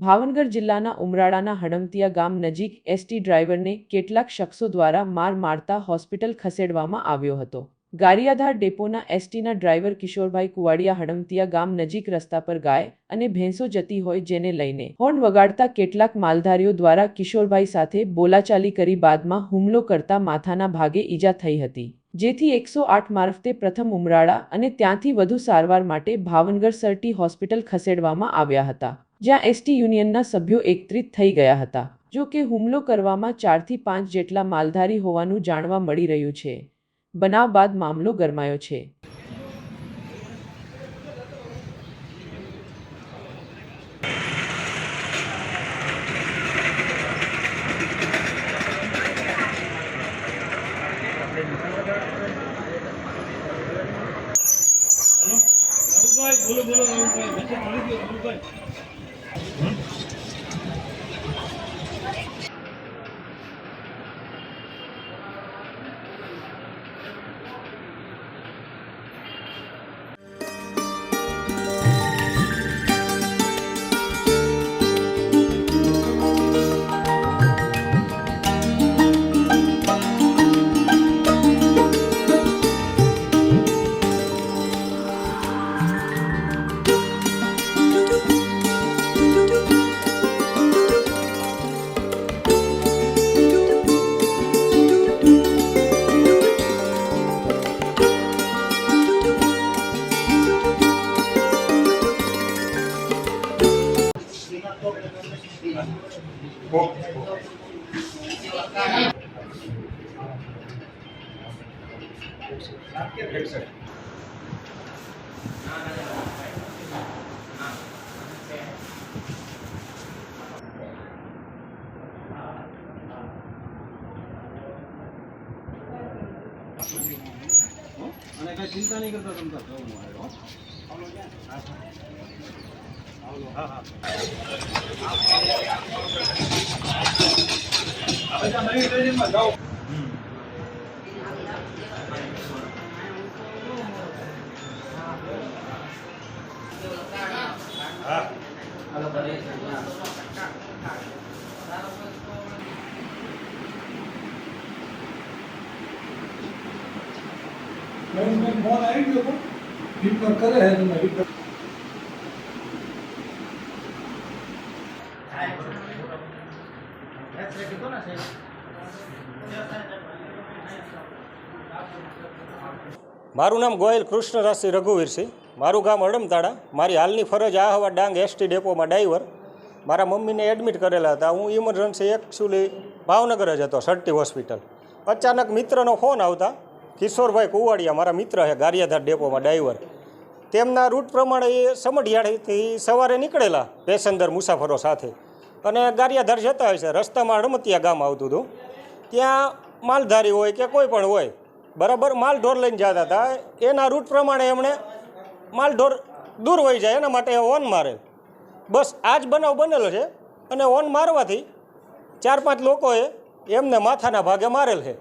ભાવનગર જિલ્લાના ઉમરાળાના હડમતિયા ગામ નજીક એસટી ડ્રાઈવરને કેટલાક શખ્સો દ્વારા માર મારતા હોસ્પિટલ ખસેડવામાં આવ્યો હતો। ગારિયાધાર ડેપોના એસટીના ડ્રાઈવર કિશોરભાઈ કુવાડિયા હડમતિયા ગામ નજીક રસ્તા પર ગાય અને ભેંસો જતી હોય જેને લઈને હોર્ન વગાડતા કેટલાક માલધારીઓ દ્વારા કિશોરભાઈ સાથે બોલાચાલી કરી બાદમાં હુમલો કરતા માથાના ભાગે ઈજા થઈ હતી, જેથી 108 મારફતે પ્રથમ ઉમરાળા અને ત્યાંથી વધુ સારવાર માટે ભાવનગર સરટી હોસ્પિટલ ખસેડવામાં આવ્યા હતા, જ્યાં એસટી યુનિયનના સભ્યો એકત્રિત થઈ ગયા હતા। જો કે હુમલો કરવામાં 4 થી 5 જેટલા માલધારી હોવાનું જાણવા મળી રહ્યું છે। બનાવ બાદ મામલો ગરમાયો છે। બોલો બોલો રાહુલભાઈ, વચ્ચે મળી ગયો રાહુલભાઈ। અને કઈ ચિંતા નહીં કરતા તમતા જવું આવ્યો। હા હા બધા નવી ટ્રેનિંગમાં જાઓ। હા હાલો બરે मैं फोन आई गयो को टिप करे है तो मैं टिप મારું નામ ગોયલ કૃષ્ણરાજસિંહ રઘુવીરસિંહ, મારું ગામ અડમતાળા। મારી હાલની ફરજ આ હવા ડાંગ એસટી ડેપોમાં ડ્રાઈવર। મારા મમ્મીને એડમિટ કરેલા હતા। હું ઇમરજન્સી એકચ્યુઅલી ભાવનગર જ હતો સરટી હોસ્પિટલ। અચાનક મિત્રનો ફોન આવતા કિશોરભાઈ કુવાડિયા મારા મિત્ર છે ગારિયાધાર ડેપોમાં ડ્રાઈવર, તેમના રૂટ પ્રમાણે એ સમઢિયાળીથી સવારે નીકળેલા પેસેન્જર મુસાફરો સાથે અને ગારિયાધાર જતા હોય છે। રસ્તામાં હડમતિયા ગામ આવતું હતું, ત્યાં માલધારી હોય કે કોઈ પણ હોય બરાબર માલઢોર લઈને જતા હતા। એના રૂટ પ્રમાણે એમણે માલઢોર દૂર વહી જાય એના માટે હોર્ન મારે। બસ આ જ બનાવ બનેલો છે અને હોર્ન મારવાથી 4-5 લોકોએ એમને માથાના ભાગે મારેલ છે।